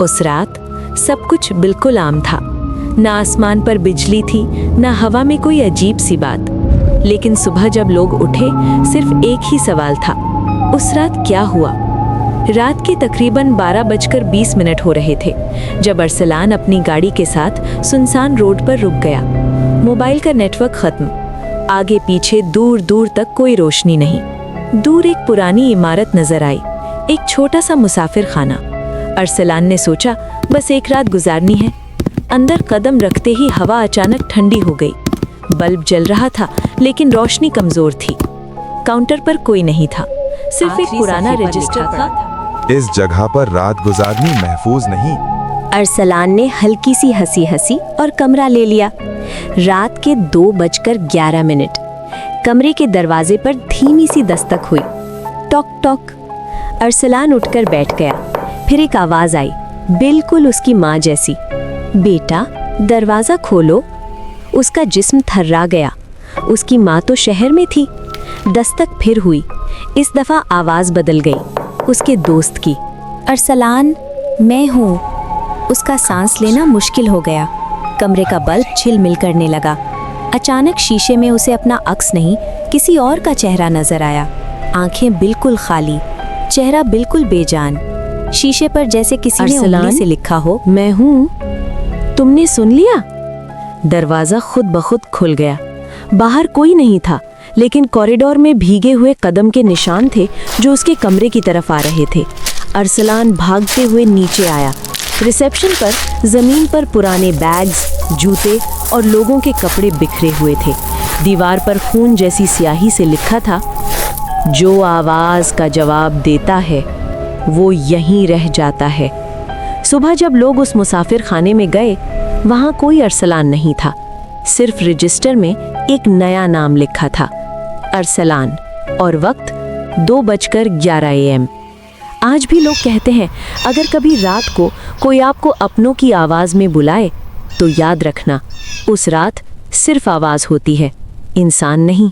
उस रात सब कुछ बिल्कुल आम था। ना आसमान पर बिजली थी, ना हवा में कोई अजीब सी बात। लेकिन सुबह जब लोग उठे, सिर्फ एक ही सवाल था, उस रात क्या हुआ? रात के तकरीबन 12:20 हो रहे थे जब अरसलान अपनी गाड़ी के साथ सुनसान रोड पर रुक गया। मोबाइल का नेटवर्क खत्म, आगे पीछे दूर दूर तक कोई रोशनी नहीं। दूर एक पुरानी इमारत नजर आई, एक छोटा सा मुसाफिर खाना। अरसलान ने सोचा बस एक रात गुजारनी है। अंदर कदम रखते ही हवा अचानक ठंडी हो गई। बल्ब जल रहा था लेकिन रोशनी कमजोर थी। काउंटर पर कोई नहीं था, सिर्फ एक पुराना रजिस्टर था। इस जगह पर रात गुजारनी महफूज नहीं। अरसलान ने हल्की सी हंसी और कमरा ले लिया। रात के 2:11। कमरे के दरवाजे पर धीमी सी दस्तक हुई। Talk talk. अरसलान उठकर बैठ गया। फिर एक आवाज आई, बिल्कुल उसकी माँ जैसी। बेटा, दरवाजा खोलो। उसका जिस्म थर्रा गया। उसकी माँ तो शहर में थी। दस्तक फिर हुई। इस दफा आवाज बदल गई, उसके दोस्त की। अरसलान, मैं हूँ। उसका सांस लेना मुश्किल हो गया। कमरे का बल्ब छिलमिल करने लगा। अचानक शीशे में उसे अपना अक्स नहीं, किसी और का चेहरा नजर आया। आंखें बिल्कुल खाली, चेहरा बिल्कुल बेजान। शीशे पर जैसे किसी ने उंगली से लिखा हो, मैं हूँ। तुमने सुन लिया? दरवाजा खुद ब खुद खुल गया। बाहर कोई नहीं था, लेकिन कॉरिडोर में भीगे हुए कदम के निशान थे जो उसके कमरे की तरफ आ रहे थे। अरसलान भागते हुए नीचे आया। रिसेप्शन पर जमीन पर पुराने बैग्स, जूते और लोगों के कपड़े बिखरे हुए थे। दीवार पर खून जैसी स्याही से लिखा था, जो आवाज का जवाब देता है वो यहीं रह जाता है। सुबह जब लोग उस मुसाफिर खाने में गए, वहां कोई अरसलान नहीं था। सिर्फ रजिस्टर में एक नया नाम लिखा था, अरसलान, और वक्त 2:11 AM। आज भी लोग कहते हैं, अगर कभी रात को कोई आपको अपनों की आवाज में बुलाए तो याद रखना, उस रात सिर्फ आवाज होती है, इंसान नहीं।